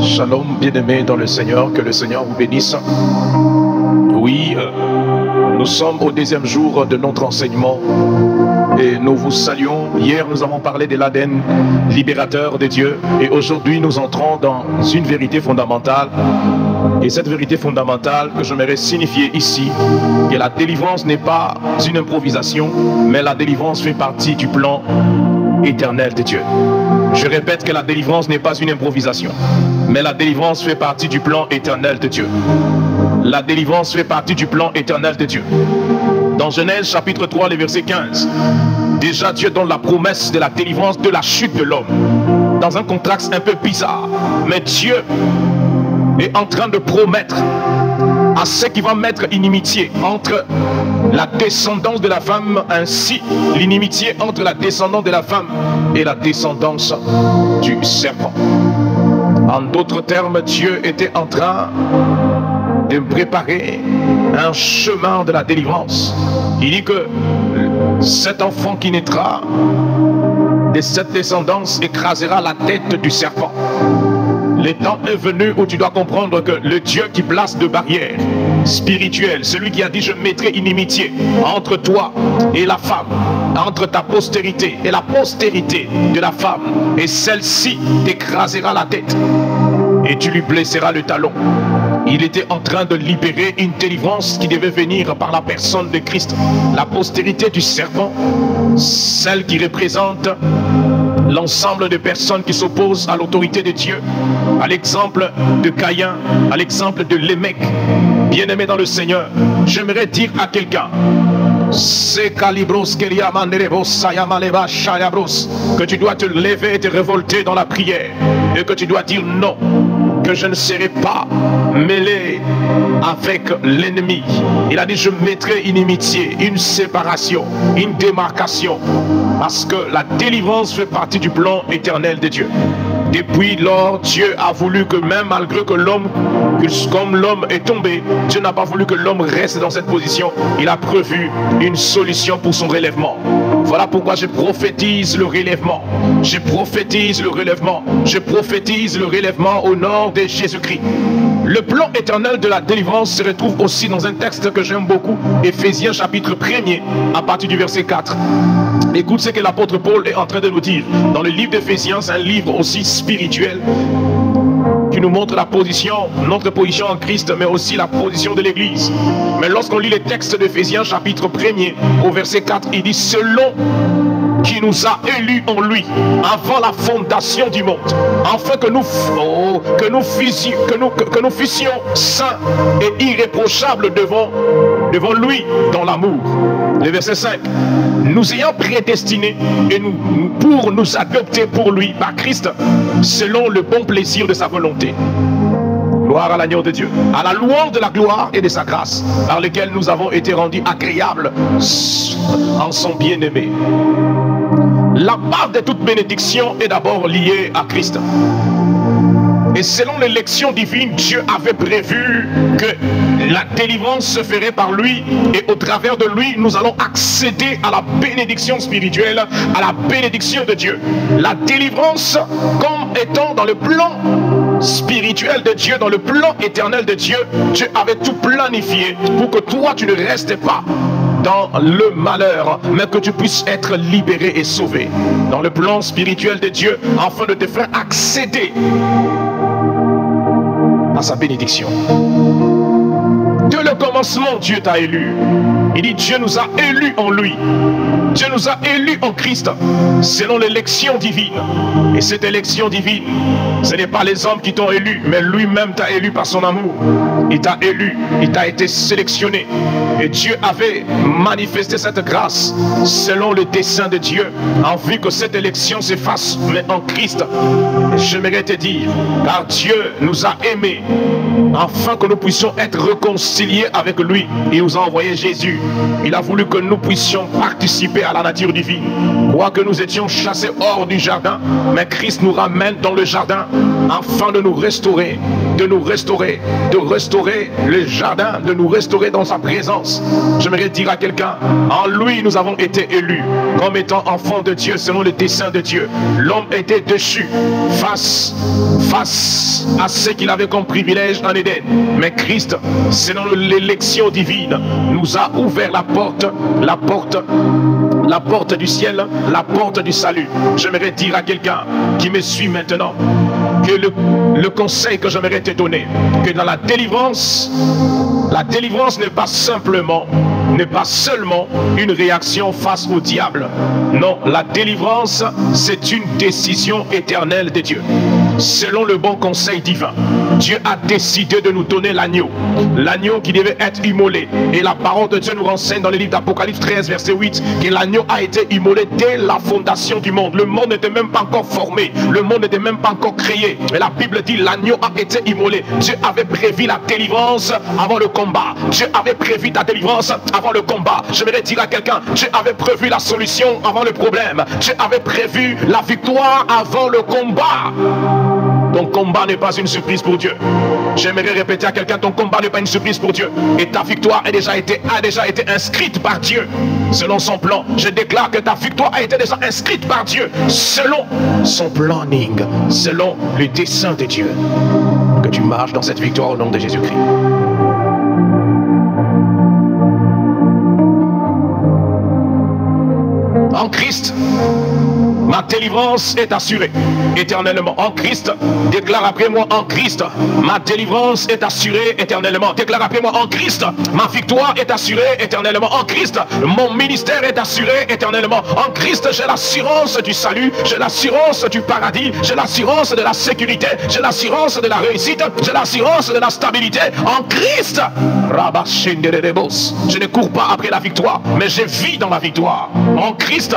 Shalom, bien-aimés dans le Seigneur, que le Seigneur vous bénisse. Oui, nous sommes au deuxième jour de notre enseignement et nous vous saluons. Hier, nous avons parlé de l'Aden, libérateur de Dieu, et aujourd'hui, nous entrons dans une vérité fondamentale. Et cette vérité fondamentale que j'aimerais signifier ici, que la délivrance n'est pas une improvisation, mais la délivrance fait partie du plan éternel de Dieu. Je répète que la délivrance n'est pas une improvisation, mais la délivrance fait partie du plan éternel de Dieu. La délivrance fait partie du plan éternel de Dieu. Dans Genèse chapitre 3, le verset 15, déjà Dieu donne la promesse de la délivrance de la chute de l'homme. Dans un contraste un peu bizarre, mais Dieu est en train de promettre à ceux qui vont mettre inimitié entre la descendance de la femme, ainsi l'inimitié entre la descendance de la femme et la descendance du serpent. En d'autres termes, Dieu était en train de préparer un chemin de la délivrance. Il dit que cet enfant qui naîtra de cette descendance écrasera la tête du serpent. Le temps est venu où tu dois comprendre que le Dieu qui place de barrières spirituelles, celui qui a dit je mettrai inimitié entre toi et la femme, entre ta postérité et la postérité de la femme, et celle-ci t'écrasera la tête et tu lui blesseras le talon. Il était en train de libérer une délivrance qui devait venir par la personne de Christ. La postérité du serpent, celle qui représente l'ensemble des personnes qui s'opposent à l'autorité de Dieu, à l'exemple de Caïn, à l'exemple de Lémec. Bien-aimé dans le Seigneur, j'aimerais dire à quelqu'un que tu dois te lever et te révolter dans la prière, et que tu dois dire non, que je ne serai pas mêlé avec l'ennemi. Il a dit je mettrai une inimitié, une séparation, une démarcation, parce que la délivrance fait partie du plan éternel de Dieu. Depuis lors, Dieu a voulu que même malgré que l'homme, comme l'homme est tombé, Dieu n'a pas voulu que l'homme reste dans cette position. Il a prévu une solution pour son relèvement. Voilà pourquoi je prophétise le relèvement. Je prophétise le relèvement. Je prophétise le relèvement au nom de Jésus-Christ. Le plan éternel de la délivrance se retrouve aussi dans un texte que j'aime beaucoup, Éphésiens chapitre 1er, à partir du verset 4. Écoute ce que l'apôtre Paul est en train de nous dire. Dans le livre d'Éphésiens, c'est un livre aussi spirituel qui nous montre la position, notre position en Christ, mais aussi la position de l'Église. Mais lorsqu'on lit les textes d'Éphésiens chapitre 1er, au verset 4, il dit selon qui nous a élus en lui avant la fondation du monde, afin que nous fussions saints et irréprochables devant lui dans l'amour. Le verset 5, nous ayant prédestinés et pour nous adopter pour lui par Christ selon le bon plaisir de sa volonté. Gloire à l'agneau de Dieu, à la louange de la gloire et de sa grâce, par lesquelles nous avons été rendus agréables en son bien-aimé. La base de toute bénédiction est d'abord liée à Christ. Et selon l'élection divine, Dieu avait prévu que la délivrance se ferait par lui, et au travers de lui, nous allons accéder à la bénédiction spirituelle, à la bénédiction de Dieu. La délivrance comme étant dans le plan spirituel de Dieu, dans le plan éternel de Dieu, Dieu avait tout planifié pour que toi tu ne restes pas dans le malheur, mais que tu puisses être libéré et sauvé dans le plan spirituel de Dieu, afin de te faire accéder à sa bénédiction. Dès le commencement, Dieu t'a élu. Il dit Dieu nous a élus en lui. Dieu nous a élus en Christ selon l'élection divine. Et cette élection divine, ce n'est pas les hommes qui t'ont élu, mais lui-même t'a élu par son amour. Il t'a élu, il t'a été sélectionné. Et Dieu avait manifesté cette grâce selon le dessein de Dieu, en vue que cette élection se fasse, mais en Christ. J'aimerais te dire, car Dieu nous a aimés, afin que nous puissions être réconciliés avec lui. Il nous a envoyé Jésus. Il a voulu que nous puissions participer à la nature divine. Quoique nous étions chassés hors du jardin, mais Christ nous ramène dans le jardin afin de nous restaurer, de restaurer le jardin, de nous restaurer dans sa présence. J'aimerais dire à quelqu'un, en lui nous avons été élus comme étant enfants de Dieu selon le dessein de Dieu. L'homme était déchu face à ce qu'il avait comme privilège en Éden. Mais Christ, selon l'élection divine, nous a ouvert la porte du ciel, la porte du salut. J'aimerais dire à quelqu'un qui me suit maintenant que le conseil que j'aimerais te donner, que dans la délivrance n'est pas seulement une réaction face au diable. Non, la délivrance, c'est une décision éternelle de Dieu. Selon le bon conseil divin, Dieu a décidé de nous donner l'agneau qui devait être immolé. Et la parole de Dieu nous renseigne dans le livre d'Apocalypse 13, verset 8, que l'agneau a été immolé dès la fondation du monde. Le monde n'était même pas encore formé, le monde n'était même pas encore créé. Mais la Bible dit l'agneau a été immolé. Dieu avait prévu la délivrance avant le combat. Dieu avait prévu ta délivrance avant le combat. J'aimerais dire à quelqu'un, Dieu avait prévu la solution avant le problème. Dieu avait prévu la victoire avant le combat. Ton combat n'est pas une surprise pour Dieu. J'aimerais répéter à quelqu'un, ton combat n'est pas une surprise pour Dieu. Et ta victoire a déjà été inscrite par Dieu selon son plan. Je déclare que ta victoire a été déjà inscrite par Dieu selon son planning, selon le dessein de Dieu. Que tu marches dans cette victoire au nom de Jésus-Christ. En Christ, ma délivrance est assurée éternellement. En Christ, déclare après moi, en Christ, ma délivrance est assurée éternellement. Déclare après moi, en Christ, ma victoire est assurée éternellement. En Christ, mon ministère est assuré éternellement. En Christ, j'ai l'assurance du salut, j'ai l'assurance du paradis, j'ai l'assurance de la sécurité, j'ai l'assurance de la réussite, j'ai l'assurance de la stabilité. En Christ, je ne cours pas après la victoire, mais je vis dans la victoire. En Christ,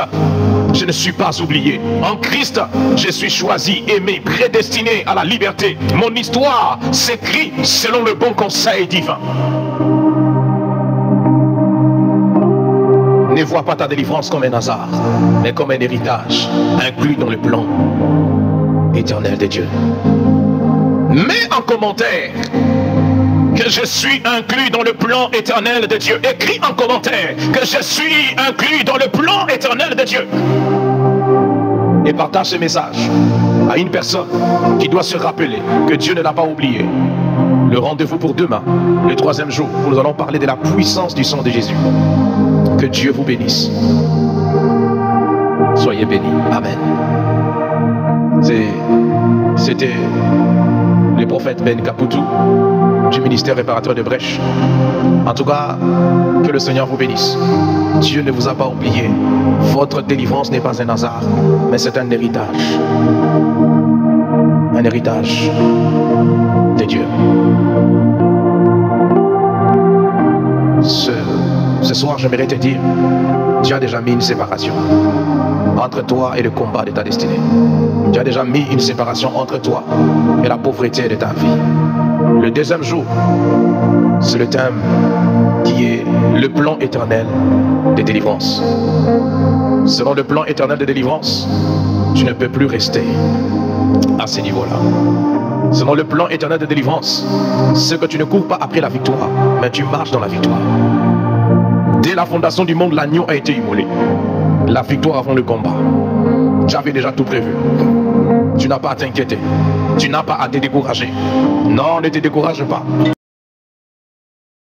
je ne suis pas oublié. En Christ, je suis choisi, aimé, prédestiné à la liberté. Mon histoire s'écrit selon le bon conseil divin. Ne vois pas ta délivrance comme un hasard, mais comme un héritage inclus dans le plan éternel de Dieu. Mets en commentaire que je suis inclus dans le plan éternel de Dieu. Écris en commentaire que je suis inclus dans le plan éternel de Dieu. Et partage ce message à une personne qui doit se rappeler que Dieu ne l'a pas oublié. Le rendez-vous pour demain, le 3e jour, où nous allons parler de la puissance du sang de Jésus. Que Dieu vous bénisse. Soyez bénis. Amen. C'était le prophète Ben Kaputu du ministère réparateur de Brèche. En tout cas, que le Seigneur vous bénisse. Dieu ne vous a pas oublié. Votre délivrance n'est pas un hasard, mais c'est un héritage. Un héritage de Dieu. Ce soir, j'aimerais te dire, Dieu a déjà mis une séparation entre toi et le combat de ta destinée. Dieu a déjà mis une séparation entre toi et la pauvreté de ta vie. Le 2e jour, c'est le thème qui est le plan éternel de délivrance. Selon le plan éternel de délivrance, tu ne peux plus rester à ce niveau-là. Selon le plan éternel de délivrance, c'est que tu ne cours pas après la victoire, mais tu marches dans la victoire. Dès la fondation du monde, l'agneau a été immolé. La victoire avant le combat. J'avais déjà tout prévu. Tu n'as pas à t'inquiéter. Tu n'as pas à te décourager. Non, ne te décourage pas.